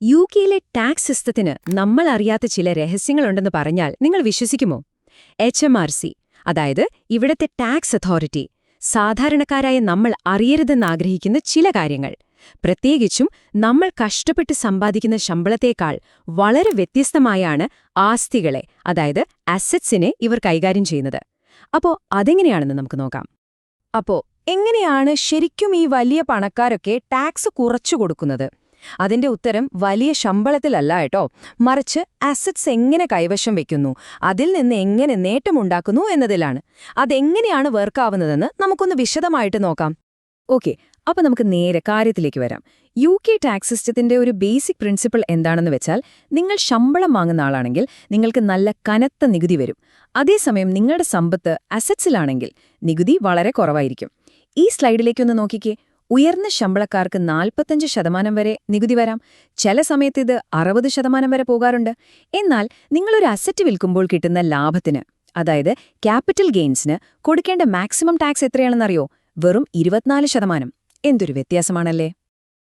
യുകെയിലെ tax സിസ്റ്റത്തിന് നമ്മൾ അറിയാത്ത ചില രഹസ്യങ്ങളുണ്ടെന്ന് പറഞ്ഞാൽ നിങ്ങൾ വിശ്വസിക്കുമോ? HMRC, അതായത് ഇവിടത്തെ ടാക്സ് അതോറിറ്റി, സാധാരണക്കാരായ നമ്മൾ അറിയരുതെന്നാഗ്രഹിക്കുന്ന ചില കാര്യങ്ങൾ, പ്രത്യേകിച്ചും നമ്മൾ കഷ്ടപ്പെട്ട് സമ്പാദിക്കുന്ന ശമ്പളത്തേക്കാൾ വളരെ വ്യത്യസ്തമായാണ് ആസ്തികളെ, അതായത് അസറ്റ്സിനെ ഇവർ കൈകാര്യം ചെയ്യുന്നത്. അപ്പോ അതെങ്ങനെയാണെന്ന് നമുക്ക് നോക്കാം. അപ്പോ എങ്ങനെയാണ് ശരിക്കും ഈ വലിയ പണക്കാരൊക്കെ ടാക്സ് കുറച്ചു കൊടുക്കുന്നത്? അതിന്റെ ഉത്തരം വലിയ ശമ്പളത്തിലല്ല കേട്ടോ, മറിച്ച് അസറ്റ്സ് എങ്ങനെ കൈവശം വെക്കുന്നു, അതിൽ നിന്ന് എങ്ങനെ നേട്ടമുണ്ടാക്കുന്നു എന്നതിലാണ്. അതെങ്ങനെയാണ് വർക്കാവുന്നതെന്ന് നമുക്കൊന്ന് വിശദമായിട്ട് നോക്കാം. ഓക്കെ, അപ്പൊ നമുക്ക് നേരെ കാര്യത്തിലേക്ക് വരാം. UK ടാക്സ് സിസ്റ്റത്തിന്റെ ഒരു ബേസിക് പ്രിൻസിപ്പിൾ എന്താണെന്ന് വെച്ചാൽ, നിങ്ങൾ ശമ്പളം വാങ്ങുന്ന ആളാണെങ്കിൽ നിങ്ങൾക്ക് നല്ല കനത്ത നികുതി വരും. അതേസമയം നിങ്ങളുടെ സമ്പത്ത് അസറ്റ്സിലാണെങ്കിൽ നികുതി വളരെ കുറവായിരിക്കും. ഈ സ്ലൈഡിലേക്കൊന്ന് നോക്കിക്കേ. ഉയർന്ന ശമ്പളക്കാർക്ക് 45% വരെ നികുതി വരാം. ചില സമയത്ത് ഇത് 60% വരെ പോകാറുണ്ട്. എന്നാൽ നിങ്ങളൊരു അസറ്റ് വിൽക്കുമ്പോൾ കിട്ടുന്ന ലാഭത്തിന്, അതായത് ക്യാപിറ്റൽ ഗെയിൻസിന് കൊടുക്കേണ്ട മാക്സിമം ടാക്സ് എത്രയാണെന്നറിയോ? വെറും 24%. എന്തൊരു വ്യത്യാസമാണല്ലേ?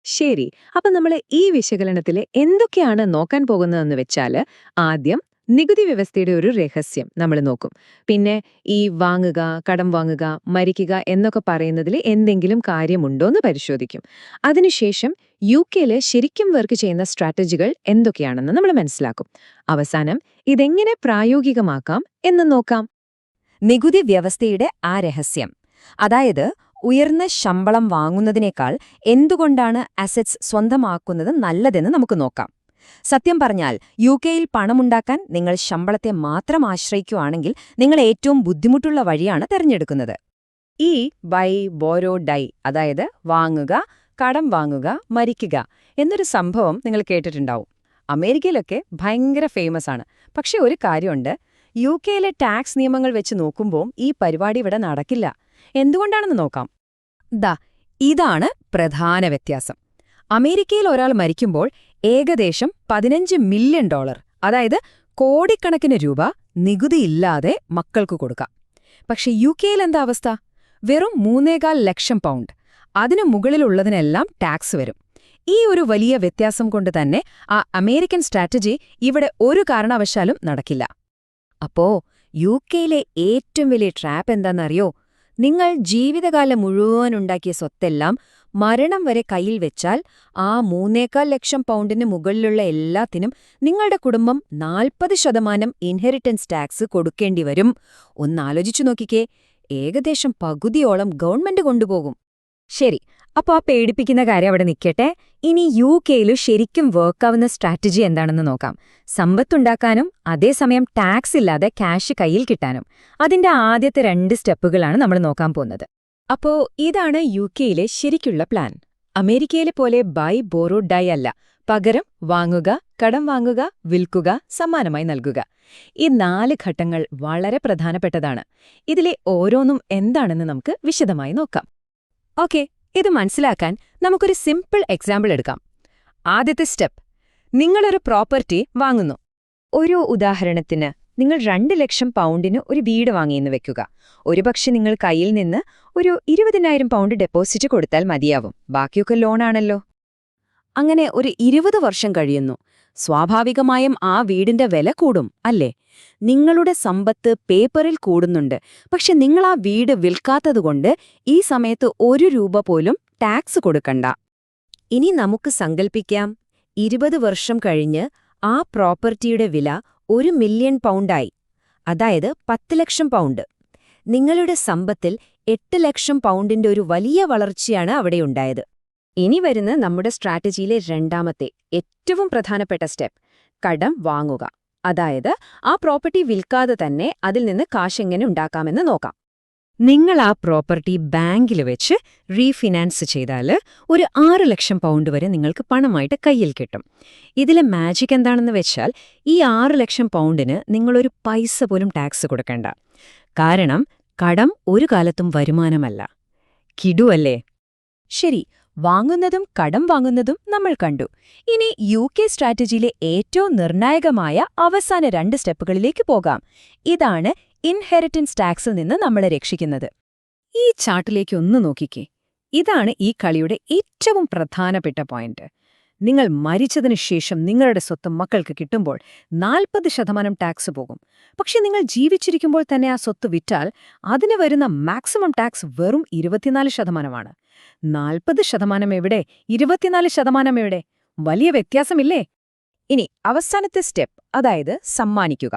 ശരി, അപ്പൊ നമ്മൾ ഈ വിശകലനത്തിൽ എന്തൊക്കെയാണ് നോക്കാൻ പോകുന്നതെന്ന് വെച്ചാല്, ആദ്യം നികുതി വ്യവസ്ഥയുടെ ഒരു രഹസ്യം നമ്മൾ നോക്കും. പിന്നെ ഈ വാങ്ങുക, കടം വാങ്ങുക, മരിക്കുക എന്നൊക്കെ പറയുന്നതിൽ എന്തെങ്കിലും കാര്യമുണ്ടോന്ന് പരിശോധിക്കും. അതിനുശേഷം UK ശരിക്കും വർക്ക് ചെയ്യുന്ന സ്ട്രാറ്റജികൾ എന്തൊക്കെയാണെന്ന് നമ്മൾ മനസ്സിലാക്കും. അവസാനം ഇതെങ്ങനെ പ്രായോഗികമാക്കാം എന്ന് നോക്കാം. നികുതി വ്യവസ്ഥയുടെ ആ രഹസ്യം, അതായത് ഉയർന്ന ശമ്പളം വാങ്ങുന്നതിനേക്കാൾ എന്തുകൊണ്ടാണ് അസറ്റ്സ് സ്വന്തമാക്കുന്നത് നല്ലതെന്ന് നമുക്ക് നോക്കാം. സത്യം പറഞ്ഞാൽ UK പണമുണ്ടാക്കാൻ നിങ്ങൾ ശമ്പളത്തെ മാത്രം ആശ്രയിക്കുകയാണെങ്കിൽ നിങ്ങൾ ഏറ്റവും ബുദ്ധിമുട്ടുള്ള വഴിയാണ് തിരഞ്ഞെടുക്കുന്നത്. ഈ ബൈ ബോരോ ഡൈ, അതായത് വാങ്ങുക, കടം വാങ്ങുക, മരിക്കുക എന്നൊരു സംഭവം നിങ്ങൾ കേട്ടിട്ടുണ്ടാവും. അമേരിക്കയിലൊക്കെ ഭയങ്കര ഫേമസ് ആണ്. പക്ഷെ ഒരു കാര്യമുണ്ട്, UK ടാക്സ് നിയമങ്ങൾ വെച്ച് നോക്കുമ്പോൾ ഈ പരിപാടി ഇവിടെ നടക്കില്ല. എന്തുകൊണ്ടാണെന്ന് നോക്കാം. ഇതാണ് പ്രധാന വ്യത്യാസം. അമേരിക്കയിൽ ഒരാൾ മരിക്കുമ്പോൾ ഏകദേശം $15 മില്യൺ, അതായത് കോടിക്കണക്കിന് രൂപ നികുതിയില്ലാതെ മക്കൾക്ക് കൊടുക്കാം. പക്ഷെ UK എന്താ അവസ്ഥ? വെറും £3.25 ലക്ഷം. അതിനു മുകളിലുള്ളതിനെല്ലാം ടാക്സ് വരും. ഈ ഒരു വലിയ വ്യത്യാസം കൊണ്ട് തന്നെ ആ അമേരിക്കൻ സ്ട്രാറ്റജി ഇവിടെ ഒരു കാരണവശാലും നടക്കില്ല. അപ്പോ UK ഏറ്റവും വലിയ ട്രാപ്പ് എന്താണെന്നറിയോ? നിങ്ങൾ ജീവിതകാലം മുഴുവൻ ഉണ്ടാക്കിയ സ്വത്തെല്ലാം മരണം വരെ കയ്യിൽ വെച്ചാൽ ആ £3.25 ലക്ഷം മുകളിലുള്ള എല്ലാത്തിനും നിങ്ങളുടെ കുടുംബം 40% ഇൻഹെറിറ്റൻസ് ടാക്സ് കൊടുക്കേണ്ടി വരും. ഒന്നാലോചിച്ചു നോക്കിക്കേ, ഏകദേശം പകുതിയോളം ഗവൺമെന്റ് കൊണ്ടുപോകും. ശരി, അപ്പൊ ആ പേടിപ്പിക്കുന്ന കാര്യം അവിടെ നിൽക്കട്ടെ. ഇനി UK ശരിക്കും വർക്കാവുന്ന സ്ട്രാറ്റജി എന്താണെന്ന് നോക്കാം. സമ്പത്തുണ്ടാക്കാനും അതേസമയം ടാക്സ് ഇല്ലാതെ ക്യാഷ് കയ്യിൽ കിട്ടാനും. അതിന്റെ ആദ്യത്തെ 2 സ്റ്റെപ്പുകളാണ് നമ്മൾ നോക്കാൻ പോകുന്നത്. അപ്പോ ഇതാണ് UK ശരിക്കുള്ള പ്ലാൻ. അമേരിക്കയിലെ പോലെ ബൈ ബോറോ ഡൈ അല്ല. പകരം വാങ്ങുക, കടം വാങ്ങുക, വിൽക്കുക, സമ്മാനമായി നൽകുക. ഈ 4 ഘട്ടങ്ങൾ വളരെ പ്രധാനപ്പെട്ടതാണ്. ഇതിലെ ഓരോന്നും എന്താണെന്ന് നമുക്ക് വിശദമായി നോക്കാം. ഓക്കെ, ഇത് മനസ്സിലാക്കാൻ നമുക്കൊരു സിമ്പിൾ എക്സാമ്പിൾ എടുക്കാം. ആദ്യത്തെ സ്റ്റെപ്പ്, നിങ്ങളൊരു പ്രോപ്പർട്ടി വാങ്ങുന്നു. ഒരു ഉദാഹരണത്തിന് നിങ്ങൾ 2 ലക്ഷം ഒരു വീട് വാങ്ങിയെന്ന് വെക്കുക. ഒരുപക്ഷെ നിങ്ങൾ കയ്യിൽ നിന്ന് ഒരു £20,000 ഡെപ്പോസിറ്റ് കൊടുത്താൽ മതിയാവും. ബാക്കിയൊക്കെ ലോണാണല്ലോ. അങ്ങനെ ഒരു 20 വർഷം കഴിയുന്നു. സ്വാഭാവികമായും ആ വീടിന്റെ വില കൂടും, അല്ലേ? നിങ്ങളുടെ സമ്പത്ത് പേപ്പറിൽ കൂടുന്നുണ്ട്. പക്ഷെ നിങ്ങൾ ആ വീട് വിൽക്കാത്തതുകൊണ്ട് ഈ സമയത്ത് ₹1 പോലും ടാക്സ് കൊടുക്കണ്ട. ഇനി നമുക്ക് സങ്കൽപ്പിക്കാം, 20 വർഷം കഴിഞ്ഞ് ആ പ്രോപ്പർട്ടിയുടെ വില £1 മില്യൺ ആയി, അതായത് £10 ലക്ഷം. നിങ്ങളുടെ സമ്പത്തിൽ £8 ലക്ഷം ഒരു വലിയ വളർച്ചയാണ് അവിടെയുണ്ടായത്. ഇനി വരുന്ന നമ്മുടെ സ്ട്രാറ്റജിയിലെ രണ്ടാമത്തെ ഏറ്റവും പ്രധാനപ്പെട്ട സ്റ്റെപ്പ്, കടം വാങ്ങുക. അതായത് ആ പ്രോപ്പർട്ടി വിൽക്കാതെ തന്നെ അതിൽ നിന്ന് കാശെങ്ങനെ ഉണ്ടാക്കാമെന്ന് നോക്കാം. നിങ്ങൾ ആ പ്രോപ്പർട്ടി ബാങ്കിൽ വെച്ച് റീഫിനാൻസ് ചെയ്താൽ ഒരു £6 ലക്ഷം വരെ നിങ്ങൾക്ക് പണമായിട്ട് കയ്യിൽ കിട്ടും. ഇതിലെ മാജിക് എന്താണെന്ന് വെച്ചാൽ, ഈ £6 ലക്ഷം നിങ്ങളൊരു പൈസ പോലും ടാക്സ് കൊടുക്കണ്ട. കാരണം കടം ഒരു കാലത്തും വരുമാനമല്ല. കിടുവല്ലേ? ശരി, വാങ്ങുന്നതും കടം വാങ്ങുന്നതും നമ്മൾ കണ്ടു. ഇനി UK സ്ട്രാറ്റജിയിലെ ഏറ്റവും നിർണായകമായ അവസാന 2 സ്റ്റെപ്പുകളിലേക്ക് പോകാം. ഇതാണ് ഇൻഹെറിറ്റൻസ് ടാക്സിൽ നിന്ന് നമ്മളെ രക്ഷിക്കുന്നത്. ഈ ചാർട്ടിലേക്ക് ഒന്ന് നോക്കിക്കേ. ഇതാണ് ഈ കളിയുടെ ഏറ്റവും പ്രധാനപ്പെട്ട പോയിന്റ്. നിങ്ങൾ മരിച്ചതിനു ശേഷം നിങ്ങളുടെ സ്വത്ത് മക്കൾക്ക് കിട്ടുമ്പോൾ 40% ടാക്സ് പോകും. പക്ഷെ നിങ്ങൾ ജീവിച്ചിരിക്കുമ്പോൾ തന്നെ ആ സ്വത്ത് വിറ്റാൽ അതിന് വരുന്ന മാക്സിമം ടാക്സ് വെറും 24%. 40% എവിടെ, 24% എവിടെ? വലിയ വ്യത്യാസമില്ലേ? ഇനി അവസാനത്തെ സ്റ്റെപ്പ്, അതായത് സമ്മാനിക്കുക.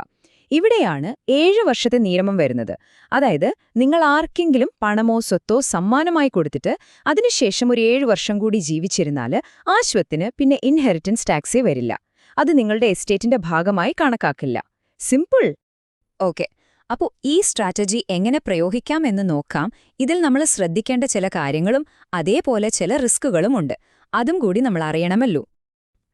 ഇവിടെയാണ് 7 വർഷത്തെ നിയമം വരുന്നത്. അതായത് നിങ്ങൾ ആർക്കെങ്കിലും പണമോ സ്വത്തോ സമ്മാനമായി കൊടുത്തിട്ട് അതിനുശേഷം ഒരു 7 വർഷം കൂടി ജീവിച്ചിരുന്നാൽ ആ സ്വത്തിന് പിന്നെ ഇൻഹെറിറ്റൻസ് ടാക്സേ വരില്ല. അത് നിങ്ങളുടെ എസ്റ്റേറ്റിന്റെ ഭാഗമായി കണക്കാക്കില്ല. സിമ്പിൾ. ഓക്കെ, അപ്പോൾ ഈ സ്ട്രാറ്റജി എങ്ങനെ പ്രയോഗിക്കാമെന്ന് നോക്കാം. ഇതിൽ നമ്മൾ ശ്രദ്ധിക്കേണ്ട ചില കാര്യങ്ങളും അതേപോലെ ചില റിസ്കുകളുമുണ്ട്. അതും കൂടി നമ്മൾ അറിയണമല്ലോ.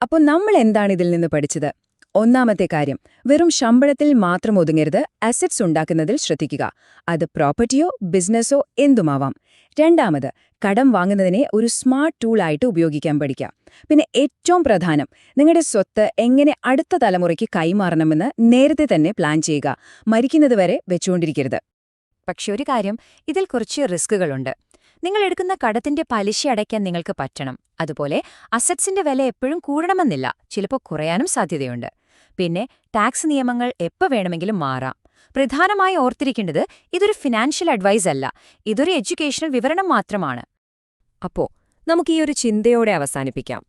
അപ്പോൾ നമ്മൾ എന്താണ് ഇതിൽ നിന്ന് പഠിച്ചത്? ഒന്നാമത്തെ കാര്യം, വെറും ശമ്പളത്തിൽ മാത്രം ഒതുങ്ങരുത്, അസറ്റ്സ് ഉണ്ടാക്കുന്നതിൽ ശ്രദ്ധിക്കുക. അത് പ്രോപ്പർട്ടിയോ ബിസിനസ്സോ എന്തുമാവാം. രണ്ടാമത്, കടം വാങ്ങുന്നതിനെ ഒരു സ്മാർട്ട് ടൂളായിട്ട് ഉപയോഗിക്കാൻ പഠിക്കാം. പിന്നെ ഏറ്റവും പ്രധാനം, നിങ്ങളുടെ സ്വത്ത് എങ്ങനെ അടുത്ത തലമുറയ്ക്ക് കൈമാറണമെന്ന് നേരത്തെ തന്നെ പ്ലാൻ ചെയ്യുക. മരിക്കുന്നതുവരെ വെച്ചുകൊണ്ടിരിക്കരുത്. പക്ഷെ ഒരു കാര്യം, ഇതിൽ കുറച്ച് റിസ്കുകളുണ്ട്. നിങ്ങൾ എടുക്കുന്ന കടത്തിന്റെ പലിശ അടയ്ക്കാൻ നിങ്ങൾക്ക് പറ്റണം. അതുപോലെ അസറ്റ്സിന്റെ വില എപ്പോഴും കൂടണമെന്നില്ല, ചിലപ്പോൾ കുറയാനും സാധ്യതയുണ്ട്. പിന്നെ ടാക്സ് നിയമങ്ങൾ എപ്പോൾ വേണമെങ്കിലും മാറാം. പ്രധാനമായി ഓർത്തിരിക്കേണ്ടത്, ഇതൊരു ഫിനാൻഷ്യൽ അഡ്വൈസ് അല്ല, ഇതൊരു എഡ്യൂക്കേഷണൽ വിവരണം മാത്രമാണ്. അപ്പോ നമുക്ക് ഈ ഒരു ചിന്തയോടെ അവസാനിപ്പിക്കാം.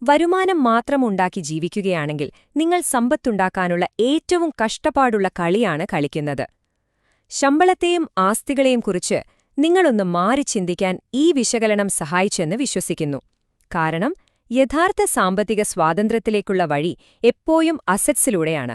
വരുമാനം മാത്രം ഉണ്ടാക്കി ജീവിക്കുകയാണെങ്കിൽ നിങ്ങൾ സമ്പത്തുണ്ടാക്കാനുള്ള ഏറ്റവും കഷ്ടപ്പാടുള്ള കളിയാണ് കളിക്കുന്നത്. ശമ്പളത്തെയും ആസ്തികളെയും കുറിച്ച് നിങ്ങളൊന്ന് മാറി ചിന്തിക്കാൻ ഈ വിശകലനം സഹായിച്ചെന്ന് വിശ്വസിക്കുന്നു. കാരണം യഥാർത്ഥ സാമ്പത്തിക സ്വാതന്ത്ര്യത്തിലേക്കുള്ള വഴി എപ്പോഴും അസറ്റ്സിലൂടെയാണ്.